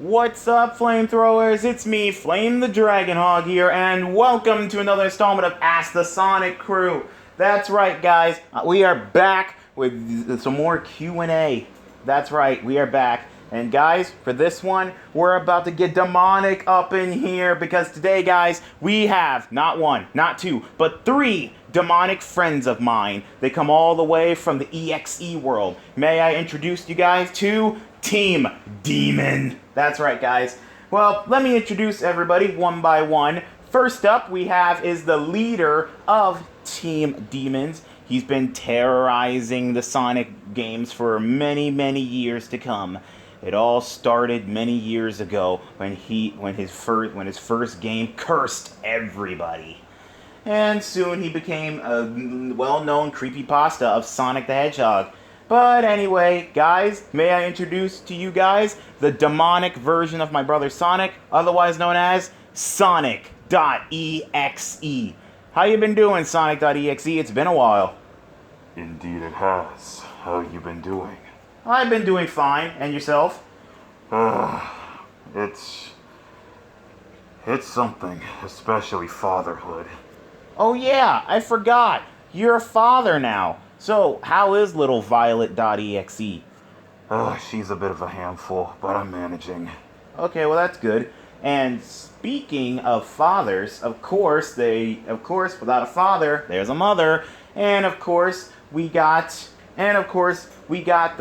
What's up, flamethrowers? It's me, Flame the Dragonhog here, and welcome to another installment of Ask the Sonic Crew. That's right, guys. We are back with some more Q&A. That's right, we are back. And guys, for this one, we're about to get demonic up in here because today, guys, we have not one, not two, but three demonic friends of mine. They come all the way from the EXE world. May I introduce you guys to Team Demon? That's right, guys. Well, let me introduce everybody one by one. First up, we have is the leader of Team Demons. He's been terrorizing the Sonic games for many, many years to come. It all started many years ago when his first game cursed everybody. And soon he became a well-known creepypasta of Sonic the Hedgehog. But anyway, guys, may I introduce to you guys the demonic version of my brother Sonic, otherwise known as Sonic.exe. How you been doing, Sonic.exe? It's been a while. Indeed it has. How you been doing? I've been doing fine. And yourself? It's something, especially fatherhood. Oh yeah, I forgot. You're a father now. So, how is little Violet.exe? She's a bit of a handful, but I'm managing. Okay, well that's good. And speaking of fathers, of course, without a father, there's a mother. And of course, we got the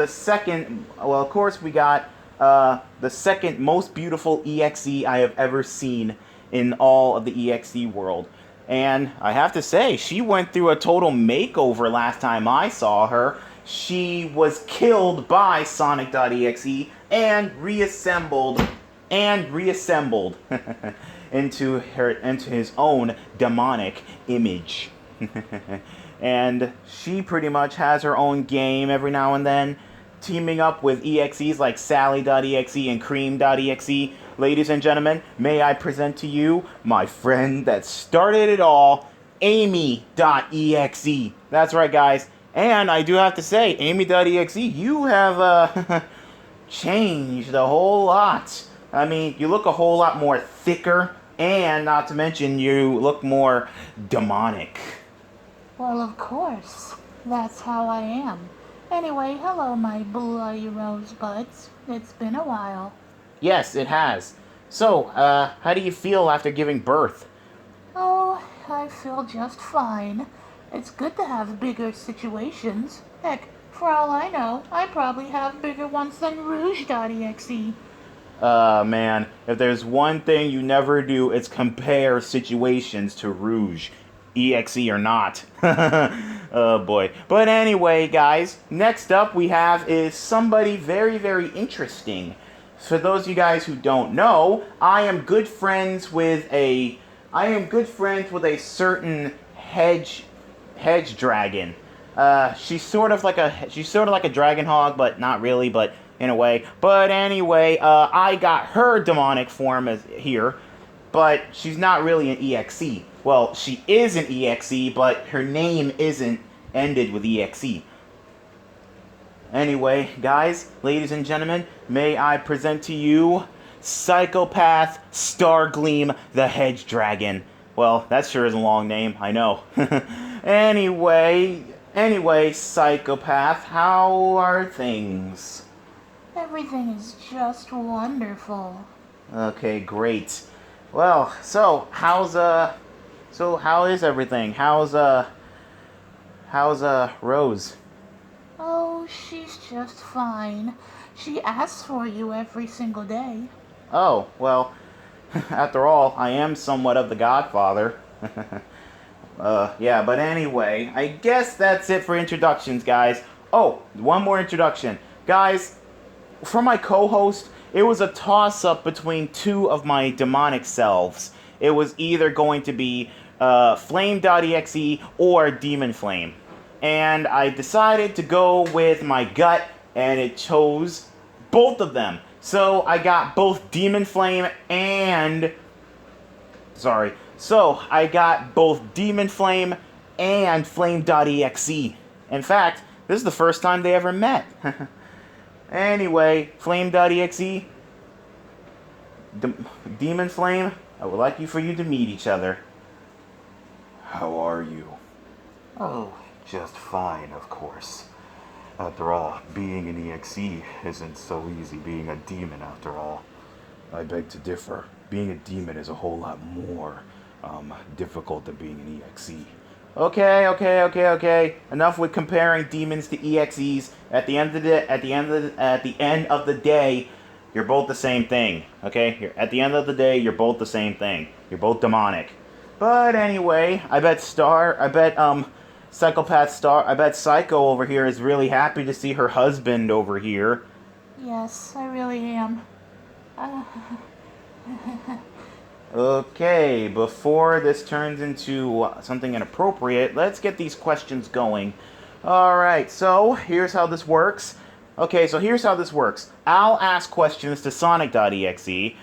second most beautiful EXE I have ever seen in all of the EXE world. And I have to say, she went through a total makeover last time I saw her. She was killed by Sonic.exe and reassembled into his own demonic image. And she pretty much has her own game every now and then, teaming up with EXEs like Sally.exe and Cream.exe. Ladies and gentlemen, may I present to you my friend that started it all, Amy.exe. That's right, guys. And I do have to say, Amy.exe, you have changed a whole lot. I mean, you look a whole lot more thicker, and not to mention, you look more demonic. Well, of course. That's how I am. Anyway, hello, my bloody rosebuds. It's been a while. Yes, it has. So, how do you feel after giving birth? Oh, I feel just fine. It's good to have bigger situations. Heck, for all I know, I probably have bigger ones than Rouge.exe. Man, if there's one thing you never do, it's compare situations to Rouge. EXE or not. Oh boy. But anyway, guys, next up we have is somebody very, very interesting. For those of you guys who don't know, I am good friends with a certain hedge dragon. She's sort of like a dragon hog, but not really, but in a way. But anyway, I got her demonic form here, but she's not really an EXE. Well, she is an EXE, but her name isn't ended with EXE. Anyway, guys, ladies and gentlemen, may I present to you Psychopath Stargleam the Hedge Dragon. Well, that sure is a long name, I know. Anyway, Psychopath, how are things? Everything is just wonderful. Okay, great. Well, so how is everything? How's Rose? Oh, she's just fine. She asks for you every single day. Oh, well, after all, I am somewhat of the Godfather. Yeah, but anyway, I guess that's it for introductions, guys. Oh, one more introduction. Guys, for my co-host, it was a toss-up between two of my demonic selves. It was either going to be Flame.exe or Demon Flame. And I decided to go with my gut, and it chose both of them. So I got both Demon Flame and... So I got both Demon Flame and Flame.exe. In fact, this is the first time they ever met. Anyway, Flame.exe, Demon Flame, I would like for you to meet each other. How are you? Oh, just fine, of course. After all, being an EXE isn't so easy being a demon after all. I beg to differ. Being a demon is a whole lot more difficult than being an EXE. Okay. Enough with comparing demons to EXEs. At the end of the day, you're both the same thing. Okay? At the end of the day, you're both the same thing. You're both demonic. But anyway, I bet Psycho over here is really happy to see her husband over here. Yes, I really am. Okay, before this turns into something inappropriate, let's get these questions going. Alright, so here's how this works. I'll ask questions to Sonic.exe.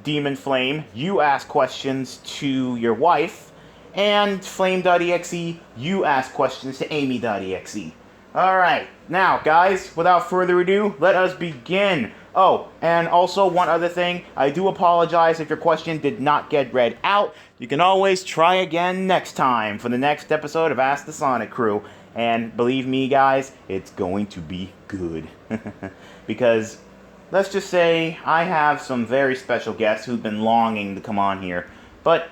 Demon Flame, you ask questions to your wife. And Flame.exe, you ask questions to Amy.exe. Alright, now guys, without further ado, let us begin. Oh, and also one other thing, I do apologize if your question did not get read out. You can always try again next time for the next episode of Ask the Sonic Crew. And believe me guys, it's going to be good. Because, let's just say, I have some very special guests who've been longing to come on here. But,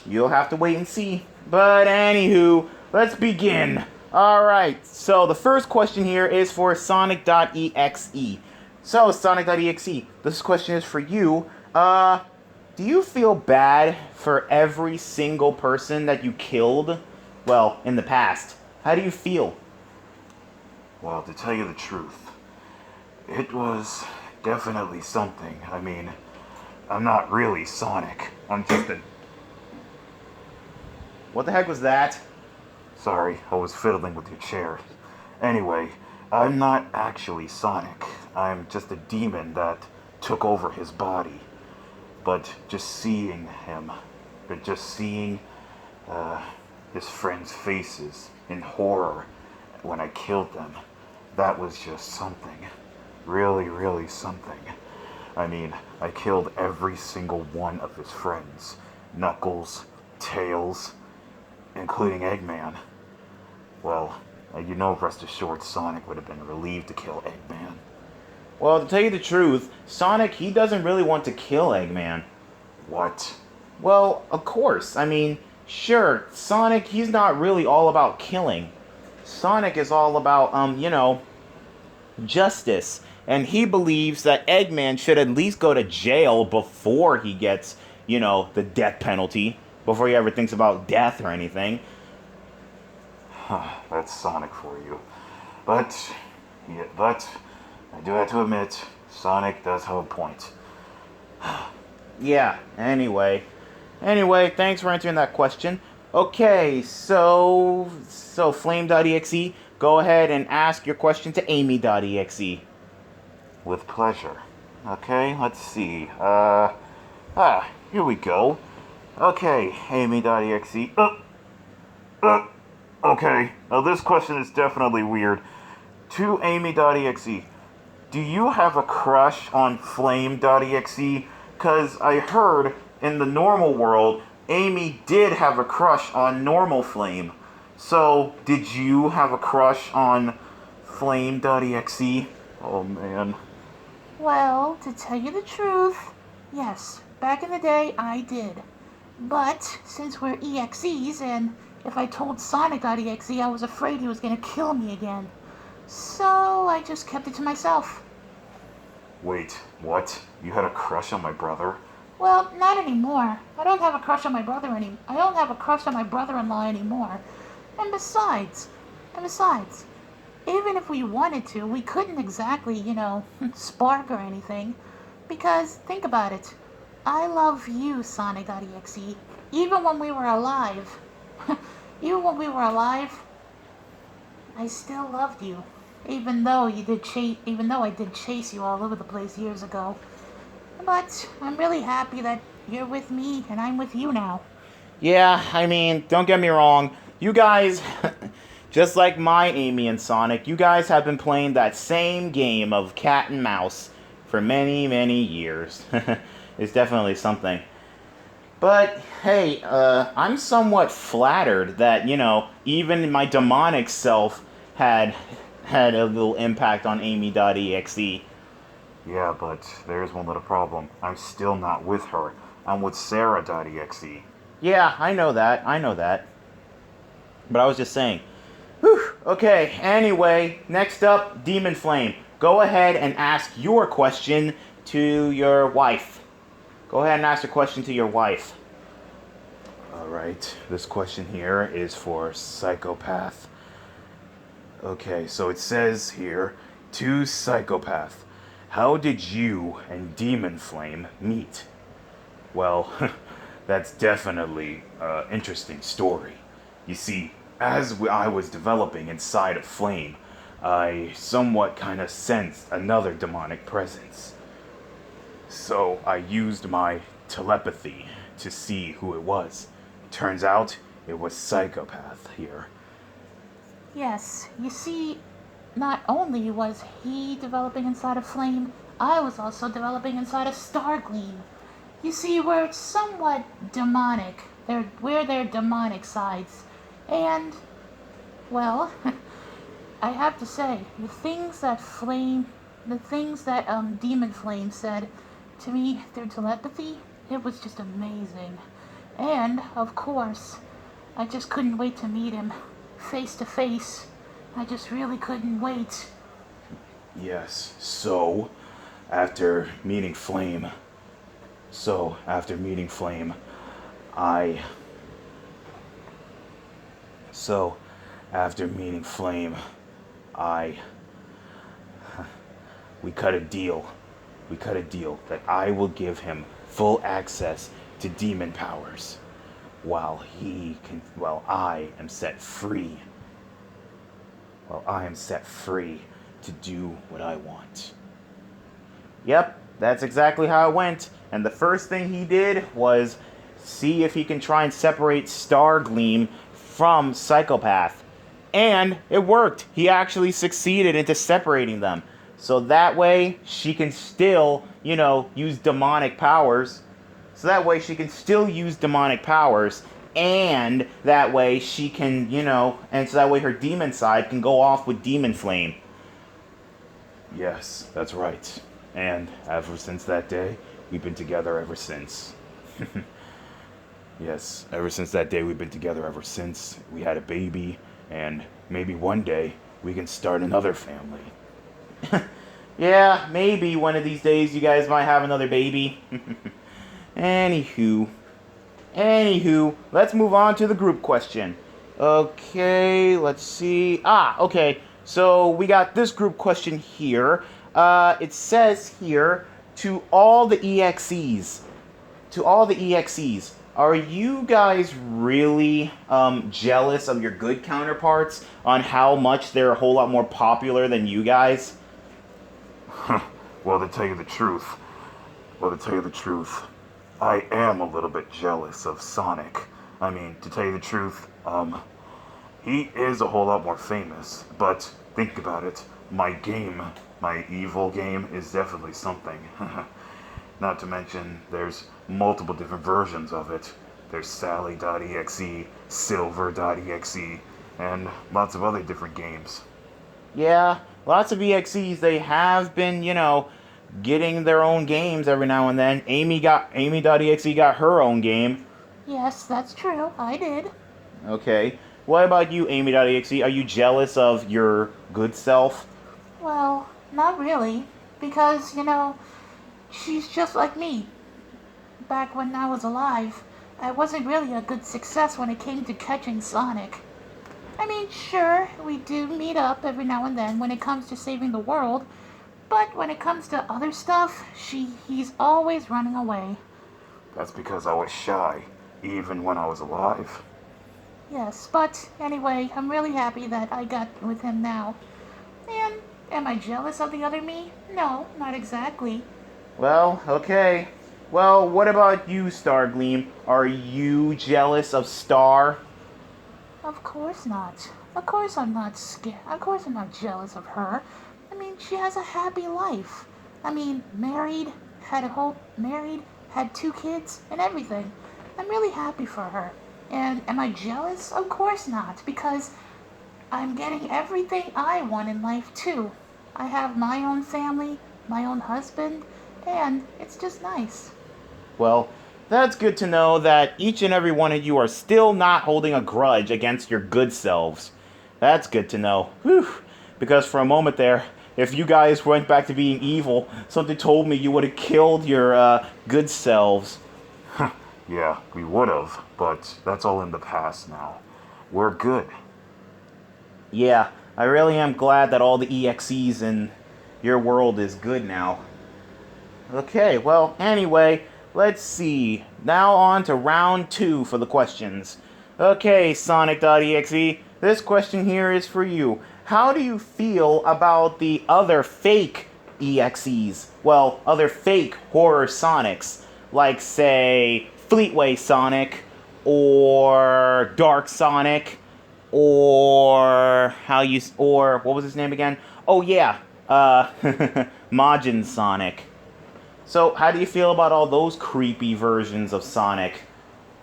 you'll have to wait and see. But anywho, let's begin. Alright, so the first question here is for Sonic.exe. So, Sonic.exe, this question is for you. Do you feel bad for every single person that you killed? Well, in the past. How do you feel? Well, to tell you the truth, it was definitely something. I mean, I'm not really Sonic. I'm just a... What the heck was that? Sorry, I was fiddling with your chair. Anyway, I'm not actually Sonic. I'm just a demon that took over his body. But just seeing him, his friends' faces in horror when I killed them, that was just something. Really, really something. I mean, I killed every single one of his friends. Knuckles, Tails, including Eggman. Well, rest assured Sonic would have been relieved to kill Eggman. Well, to tell you the truth, Sonic, he doesn't really want to kill Eggman. What? Well, of course. I mean, sure, Sonic, he's not really all about killing. Sonic is all about, justice. And he believes that Eggman should at least go to jail before he gets, the death penalty. Before he ever thinks about death or anything. That's Sonic for you. But I do have to admit, Sonic does have a point. Yeah, anyway, thanks for answering that question. Okay, so Flame.exe, go ahead and ask your question to Amy.exe. With pleasure. Okay, let's see. Here we go. Okay, Amy.exe. Okay, now this question is definitely weird. To Amy.exe, do you have a crush on Flame.exe? Because I heard in the normal world, Amy did have a crush on normal Flame. So, did you have a crush on Flame.exe? Oh man. Well, to tell you the truth, yes, back in the day I did. But, since we're EXEs, and if I told Sonic.exe, I was afraid he was going to kill me again. So, I just kept it to myself. Wait, what? You had a crush on my brother? Well, not anymore. I don't have a crush on my brother I don't have a crush on my brother-in-law anymore. And besides, even if we wanted to, we couldn't exactly, spark or anything. Because, think about it. I love you, Sonic.exe. Even when we were alive. I still loved you. Even though I did chase you all over the place years ago. But I'm really happy that you're with me and I'm with you now. Yeah, I mean, don't get me wrong. You guys, just like my Amy and Sonic, you guys have been playing that same game of cat and mouse for many, many years. is definitely something. But hey, I'm somewhat flattered that, even my demonic self had a little impact on Amy.exe. Yeah, but there's one little problem. I'm still not with her. I'm with Sarah.exe. Yeah, I know that. I know that. But I was just saying. Whew. Okay, anyway, next up, Demon Flame. Go ahead and ask your question to your wife. Go ahead and ask your question to your wife. Alright, this question here is for Psychopath. Okay, so it says here, to Psychopath, how did you and Demon Flame meet? Well, that's definitely an interesting story. You see, as I was developing inside of Flame, I somewhat kind of sensed another demonic presence. So I used my telepathy to see who it was. Turns out it was Psychopath here. Yes, you see, not only was he developing inside of Flame, I was also developing inside of Stargleam. You see, we're somewhat demonic. We're their demonic sides. And, well, I have to say, the things that Demon Flame said to me through telepathy, it was just amazing. And, of course, I just couldn't wait to meet him face to face. I just really couldn't wait. Yes, so after meeting Flame, I we cut a deal. We cut a deal that I will give him full access to demon powers while I am set free. While I am set free to do what I want. Yep, that's exactly how it went. And the first thing he did was see if he can try and separate Stargleam from Psychopath. And it worked. He actually succeeded into separating them. So that way she can still, use demonic powers. And that way she can, and so that way her demon side can go off with Demon Flame. Yes, that's right. And ever since that day, we've been together ever since. Yes, ever since that day, we've been together ever since. We had a baby, and maybe one day we can start another family. Yeah, maybe one of these days you guys might have another baby. Anywho, let's move on to the group question. Okay, let's see. Okay. So we got this group question here. It says here, to all the EXEs, are you guys really jealous of your good counterparts on how much they're a whole lot more popular than you guys? Well, to tell you the truth, I am a little bit jealous of Sonic. I mean, to tell you the truth, he is a whole lot more famous, but think about it, my evil game is definitely something. Not to mention, there's multiple different versions of it. There's Sally.exe, Silver.exe, and lots of other different games. Yeah, lots of EXEs, they have been, getting their own games every now and then. Amy.exe got her own game. Yes, that's true. I did. Okay. What about you, Amy.exe? Are you jealous of your good self? Well, not really. Because, she's just like me. Back when I was alive, I wasn't really a good success when it came to catching Sonic. I mean, sure, we do meet up every now and then when it comes to saving the world, but when it comes to other stuff, he's always running away. That's because I was shy, even when I was alive. Yes, but anyway, I'm really happy that I got with him now. And am I jealous of the other me? No, not exactly. Well, okay. Well, what about you, Stargleam? Are you jealous of Star? Of course not. Of course I'm not scared. Of course I'm not jealous of her. I mean, she has a happy life. I mean, married, had 2 kids and everything. I'm really happy for her. And am I jealous? Of course not, because I'm getting everything I want in life too. I have my own family, my own husband, and it's just nice. Well, that's good to know that each and every one of you are still not holding a grudge against your good selves. That's good to know. Whew. Because for a moment there, if you guys went back to being evil, something told me you would have killed your good selves. Yeah, we would have, but that's all in the past now. We're good. Yeah, I really am glad that all the EXEs in your world is good now. Okay, well, anyway, let's see. Now on to round 2 for the questions. Okay, Sonic.exe, this question here is for you. How do you feel about the other fake EXEs? Well, other fake horror Sonics, like, say, Fleetway Sonic, or Dark Sonic, or what was his name again? Oh yeah, Majin Sonic. So, how do you feel about all those creepy versions of Sonic?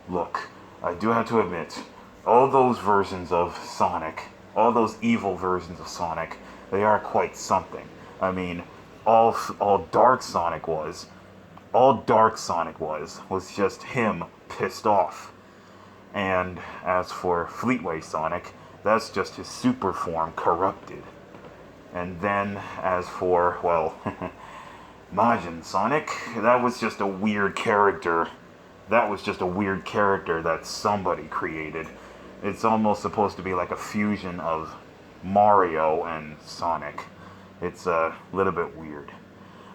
Look, I do have to admit, all those versions of Sonic, all those evil versions of Sonic, they are quite something. I mean, all Dark Sonic was just him pissed off. And as for Fleetway Sonic, that's just his super form corrupted. And then as for, well, Majin Sonic, that was just a weird character. That was just a weird character that somebody created. It's almost supposed to be like a fusion of Mario and Sonic. It's a little bit weird.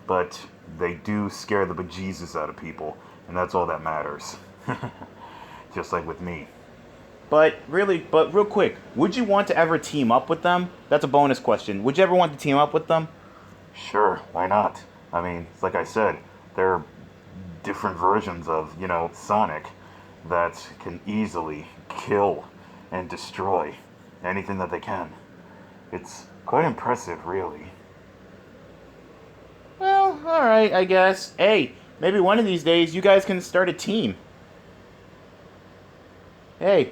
But they do scare the bejesus out of people, and that's all that matters. Just like with me. But real quick, would you want to ever team up with them? That's a bonus question. Would you ever want to team up with them? Sure, why not? I mean, like I said, there are different versions of, Sonic that can easily kill and destroy anything that they can. It's quite impressive, really. Well, alright, I guess. Hey, maybe one of these days you guys can start a team. Maybe.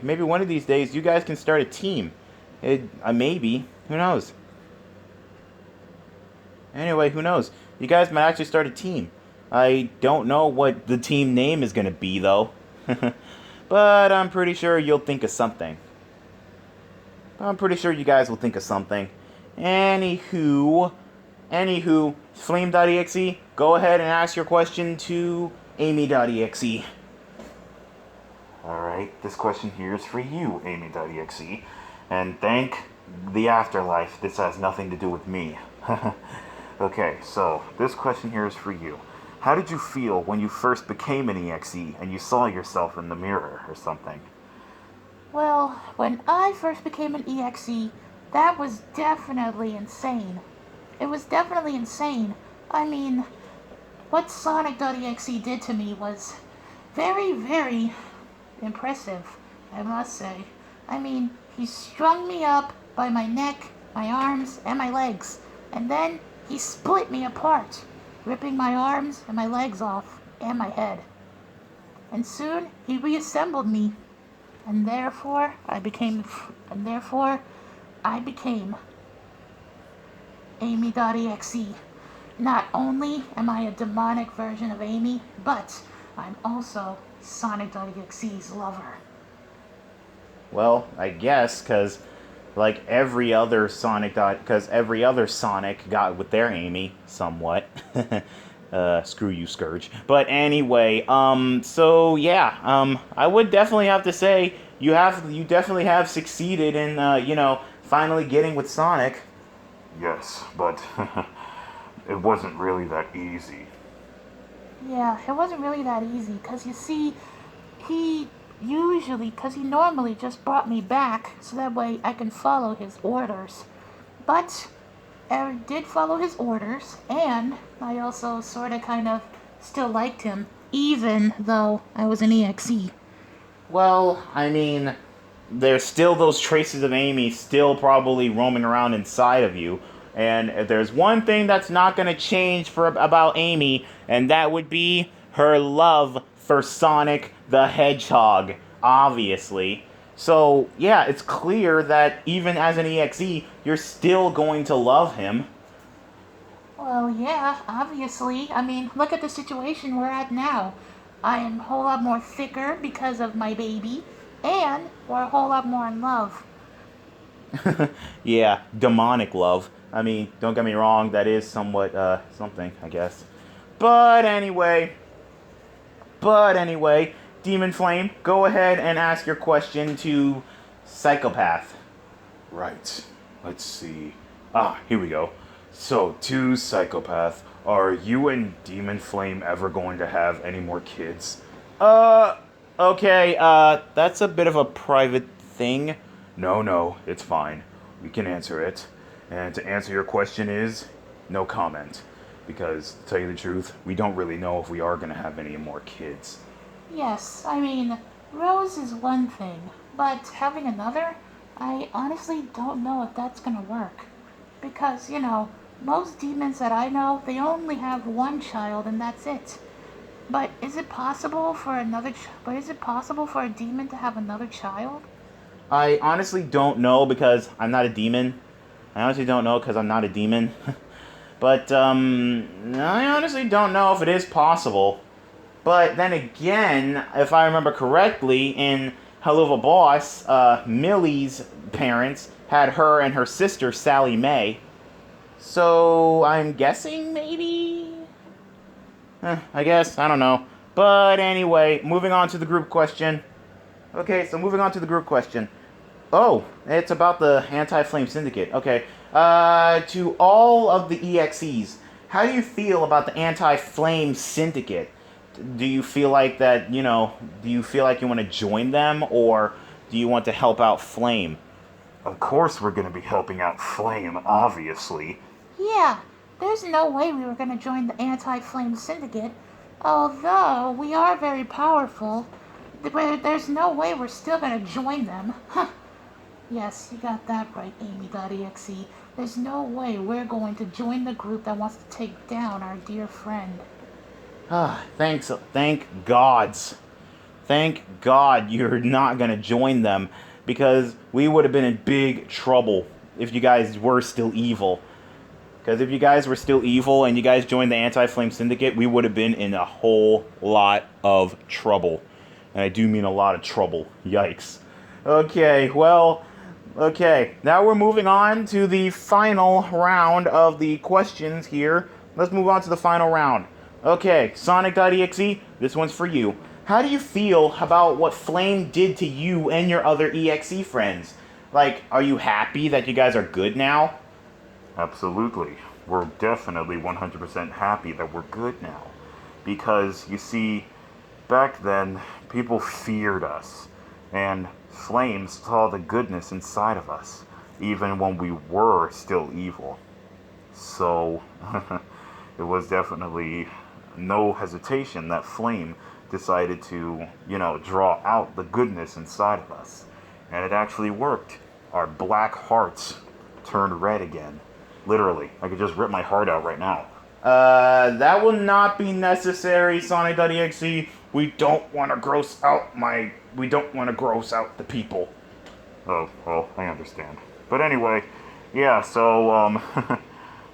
Maybe. Who knows? Anyway, who knows? You guys might actually start a team. I don't know what the team name is going to be, though. But I'm pretty sure you'll think of something. I'm pretty sure you guys will think of something. Anywho, Flame.exe, go ahead and ask your question to Amy.exe. Alright, this question here is for you, Amy.exe. And thank the afterlife, this has nothing to do with me. Okay, so this question here is for you. How did you feel when you first became an EXE and you saw yourself in the mirror or something? Well, when I first became an EXE, that was definitely insane. It was definitely insane. I mean, what Sonic.exe did to me was very, very impressive, I must say. I mean, he strung me up by my neck, my arms, and my legs, and then he split me apart, ripping my arms and my legs off, and my head. And soon he reassembled me, and therefore I became Amy.exe. Not only am I a demonic version of Amy, but I'm also Sonic.exe's lover. Well, I guess, because like every other Sonic got with their Amy somewhat. Screw you, Scourge. But anyway, so yeah, I would definitely have to say you definitely have succeeded in finally getting with Sonic. Yes, but it wasn't really that easy. Yeah, it wasn't really that easy, because you see, he normally just brought me back so that way I can follow his orders. But I did follow his orders, and I also sort of kind of still liked him, even though I was an EXE. Well, I mean, there's still those traces of Amy still probably roaming around inside of you. And if there's one thing that's not going to change about Amy, and that would be her love for Sonic the Hedgehog, obviously. So, yeah, it's clear that even as an EXE, you're still going to love him. Well, yeah, obviously. I mean, look at the situation we're at now. I am a whole lot more thicker because of my baby, and we're a whole lot more in love. Yeah, demonic love. I mean, don't get me wrong, that is somewhat, something, I guess. But anyway, Demon Flame, go ahead and ask your question to Psychopath. Right. Let's see. Here we go. So, to Psychopath, are you and Demon Flame ever going to have any more kids? Okay, that's a bit of a private thing. No, it's fine. We can answer it. And to answer your question is, no comment. Because, to tell you the truth, we don't really know if we are going to have any more kids. Yes, I mean, Rose is one thing, but having another, I honestly don't know if that's gonna work. Because, most demons that I know, they only have one child and that's it. But is it possible for a demon to have another child? I honestly don't know because I'm not a demon. I honestly don't know because I'm not a demon. But, I honestly don't know if it is possible. But then again, if I remember correctly, in Helluva Boss, Millie's parents had her and her sister, Sally Mae. So, I'm guessing, maybe? I guess, I don't know. But anyway, moving on to the group question. Okay, so moving on to the group question. Oh, it's about the Anti-Flame Syndicate. Okay. To all of the EXEs, how do you feel about the Anti-Flame Syndicate? Do you feel like that, do you feel like you want to join them, or do you want to help out Flame? Of course we're going to be helping out Flame, obviously. Yeah, there's no way we were gonna join the Anti-Flame Syndicate. Although we are very powerful, there's no way we're still gonna join them. Yes, you got that right, Amy.exe. There's no way we're going to join the group that wants to take down our dear friend. Thank gods. Thank God you're not gonna join them, because we would have been in big trouble if you guys were still evil. Because if you guys were still evil and you guys joined the Anti-Flame Syndicate, we would have been in a whole lot of trouble. And I do mean a lot of trouble. Yikes. Okay, now we're moving on to the final round of the questions here. Let's move on to the final round. Okay, Sonic.exe, this one's for you. How do you feel about what Flame did to you and your other EXE friends? Like, are you happy that you guys are good now? Absolutely. We're definitely 100% happy that we're good now. Because, you see, back then, people feared us. And Flame saw the goodness inside of us, even when we were still evil. So, it was definitely no hesitation that Flame decided to, draw out the goodness inside of us. And it actually worked. Our black hearts turned red again. Literally, I could just rip my heart out right now. That will not be necessary, Sonic.exe. We don't want to gross out the people. Oh, well, I understand. But anyway, yeah, so,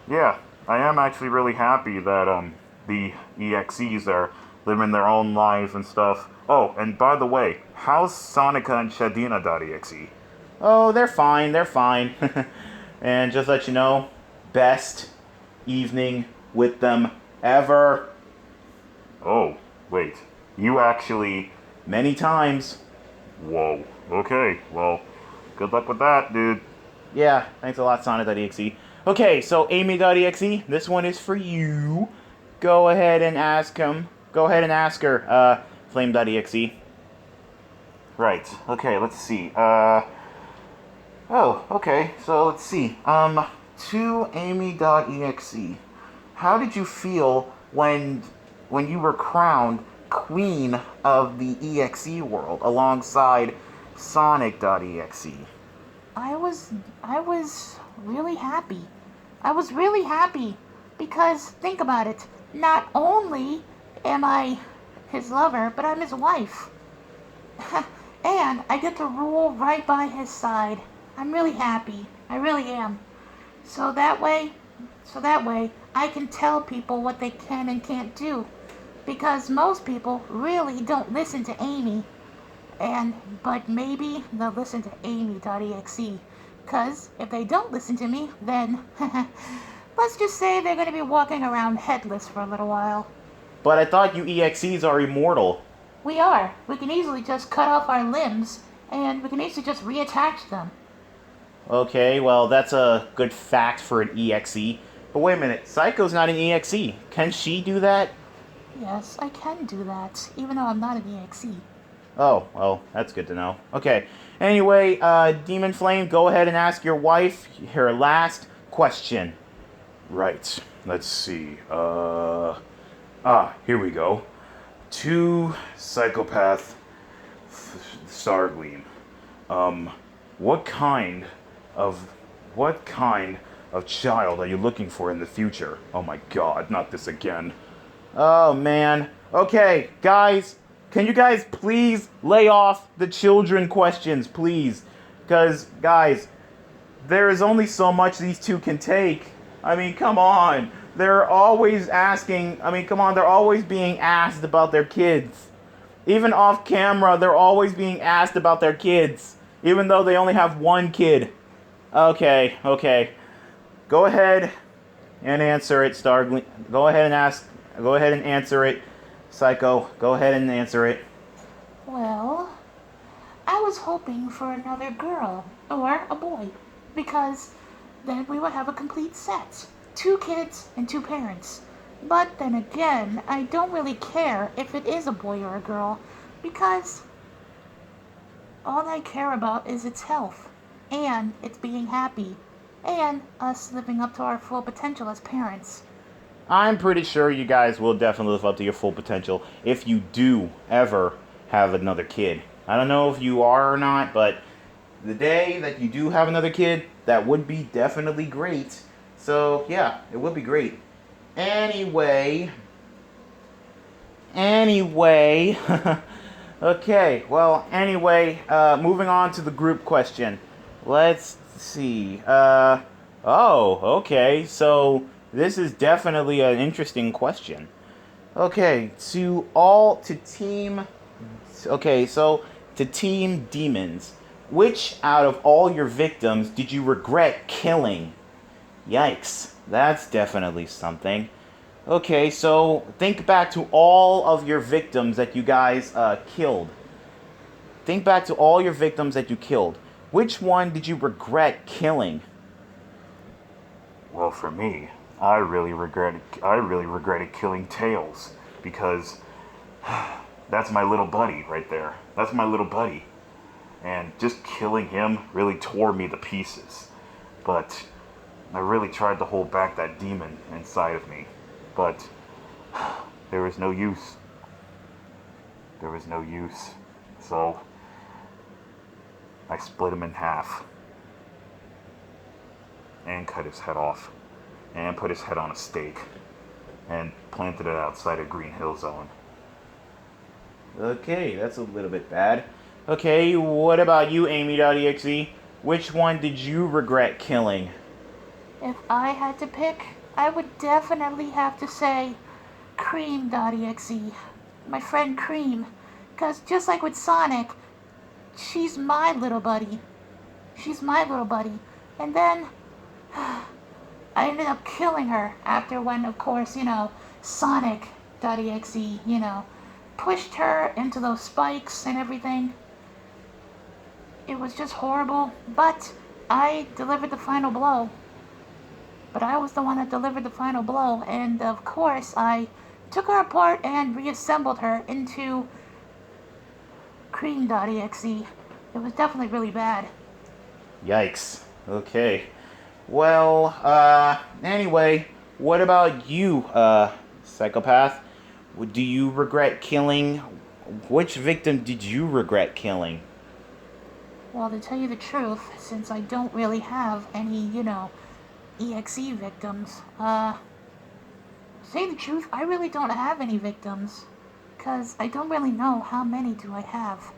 yeah, I am actually really happy that, the EXEs are living their own lives and stuff. Oh, and by the way, how's Sonica and Shadina.exe? Oh, they're fine. And just let you know, best evening with them ever. Oh, wait. You actually... Many times. Whoa. Okay, well, good luck with that, dude. Yeah, thanks a lot, Sonic.exe. Okay, so Amy.exe, this one is for you. Go ahead and ask her, Flame.exe. Right, okay, let's see. Okay, so let's see. To Amy.exe, how did you feel when you were crowned Queen of the EXE world alongside Sonic.exe? I was really happy. I was really happy because think about it. Not only am I his lover, but I'm his wife. And I get to rule right by his side. I'm really happy. I really am. So that way, I can tell people what they can and can't do. Because most people really don't listen to Amy. But maybe they'll listen to Amy.exe. Because if they don't listen to me, then let's just say they're going to be walking around headless for a little while. But I thought you EXEs are immortal. We are. We can easily just cut off our limbs, and we can easily just reattach them. Okay, well, that's a good fact for an EXE. But wait a minute, Psycho's not an EXE. Can she do that? Yes, I can do that, even though I'm not an EXE. Oh, well, that's good to know. Okay, anyway, Demon Flame, go ahead and ask your wife her last question. Right. Let's see. Here we go. To Psychopath Stargleam. What kind of child are you looking for in the future? Oh my god, not this again. Oh, man. Okay, guys, can you guys please lay off the children questions, please? Because, guys, there is only so much these two can take. I mean, come on. They're always asking, they're always being asked about their kids. Even off camera, they're always being asked about their kids, even though they only have one kid. Okay. Go ahead and answer it, Stargleam. Go ahead and answer it, Psycho. Go ahead and answer it. Well, I was hoping for another girl, or a boy, because then we would have a complete set. 2 kids and 2 parents. But then again, I don't really care if it is a boy or a girl, because all I care about is its health, and its being happy, and us living up to our full potential as parents. I'm pretty sure you guys will definitely live up to your full potential if you do ever have another kid. I don't know if you are or not, but the day that you do have another kid, that would be definitely great. So, yeah, it would be great. Anyway. Okay, well, anyway, moving on to the group question. Let's see. Okay, so this is definitely an interesting question. Okay, to Team Demons, which out of all your victims did you regret killing? Yikes, that's definitely something. Okay, so think back to all of your victims that you guys killed. Think back to all your victims that you killed. Which one did you regret killing? Well, for me, I really regretted killing Tails, because that's my little buddy right there. That's my little buddy. And just killing him really tore me to pieces. But I really tried to hold back that demon inside of me. But there was no use. So I split him in half and cut his head off and put his head on a stake and planted it outside of Green Hill Zone. Okay, that's a little bit bad. Okay, what about you, Amy.exe? Which one did you regret killing? If I had to pick, I would definitely have to say Cream.exe. My friend Cream. Because just like with Sonic, she's my little buddy. And then I ended up killing her after when, of course, Sonic.exe, pushed her into those spikes and everything. It was just horrible, but I delivered the final blow. I was the one that delivered the final blow, and of course I took her apart and reassembled her into Cream.exe. It was definitely really bad. Yikes. Okay. Well, anyway, what about you, Psychopath? Do you regret killing? Which victim did you regret killing? Well, to tell you the truth, since I don't really have any, EXE victims, To say the truth, I really don't have any victims. Because I don't really know how many do I have.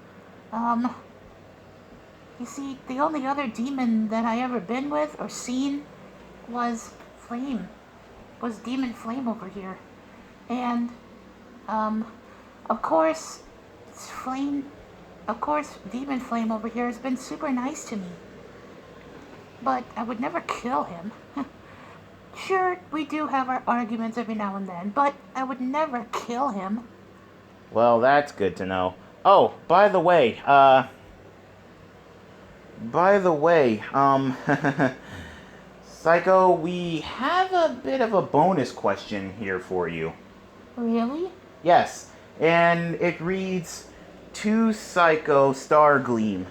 You see, the only other demon that I ever been with or seen was Flame. Was Demon Flame over here. And, of course, Demon Flame over here has been super nice to me. But I would never kill him. Sure, we do have our arguments every now and then, but I would never kill him. Well, that's good to know. Oh, by the way, Psycho, we have a bit of a bonus question here for you. Really? Yes, and it reads, to Psycho Stargleam,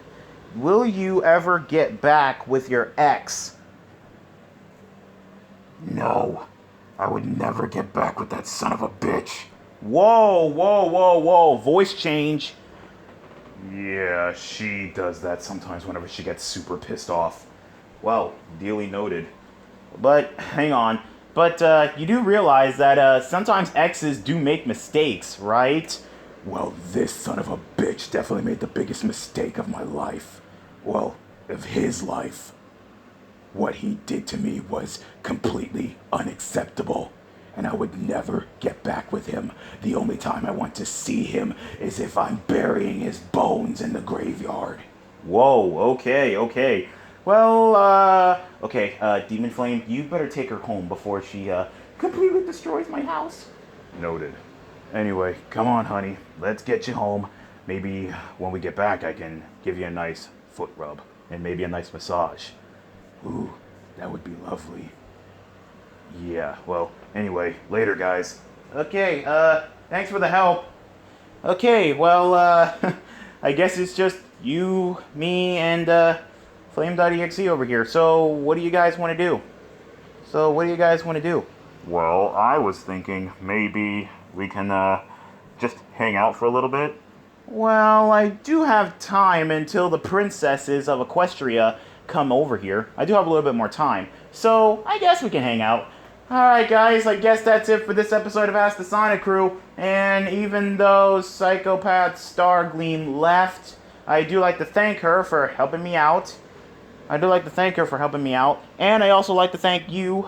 will you ever get back with your ex? No, I would never get back with that son of a bitch. Whoa, voice change. Yeah, she does that sometimes whenever she gets super pissed off. Well, duly noted. But, hang on. But, you do realize that, sometimes exes do make mistakes, right? Well, this son of a bitch definitely made the biggest mistake of my life. Well, of his life. What he did to me was completely unacceptable, and I would never get back with him. The only time I want to see him is if I'm burying his bones in the graveyard. Whoa, okay. Well, Demon Flame, you better take her home before she, completely destroys my house. Noted. Anyway, come on, honey. Let's get you home. Maybe when we get back, I can give you a nice foot rub and maybe a nice massage. Ooh, that would be lovely. Yeah, well, anyway, later, guys. Okay, thanks for the help. Okay, well, I guess it's just you, me, and, Flame.exe over here. So, what do you guys want to do? Well, I was thinking maybe we can, just hang out for a little bit. Well, I do have time until the princesses of Equestria come over here. I do have a little bit more time. So, I guess we can hang out. Alright guys, I guess that's it for this episode of Ask the Sonic Crew. And even though Psychopath Stargleam left, I do like to thank her for helping me out. And I also like to thank you,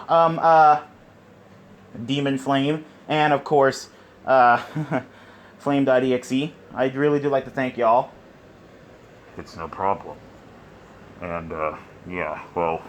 Demon Flame. And of course, Flame.exe. I really do like to thank y'all. It's no problem. And, yeah, well,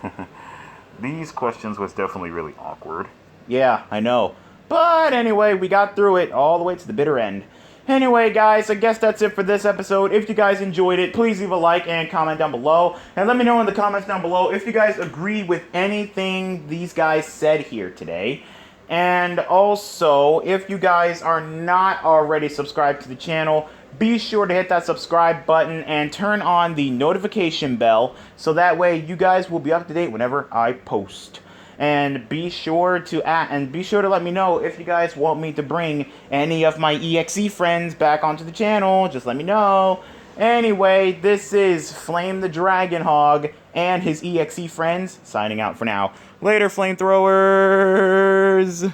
these questions was definitely really awkward. Yeah, I know. But anyway, we got through it all the way to the bitter end. Anyway, guys, I guess that's it for this episode. If you guys enjoyed it, please leave a like and comment down below. And let me know in the comments down below if you guys agree with anything these guys said here today. And also, if you guys are not already subscribed to the channel, be sure to hit that subscribe button and turn on the notification bell so that way you guys will be up to date whenever I post. And be sure to let me know if you guys want me to bring any of my EXE friends back onto the channel. Just let me know. Anyway, this is Flame the Dragon Hog and his EXE friends signing out for now. Later, flamethrowers!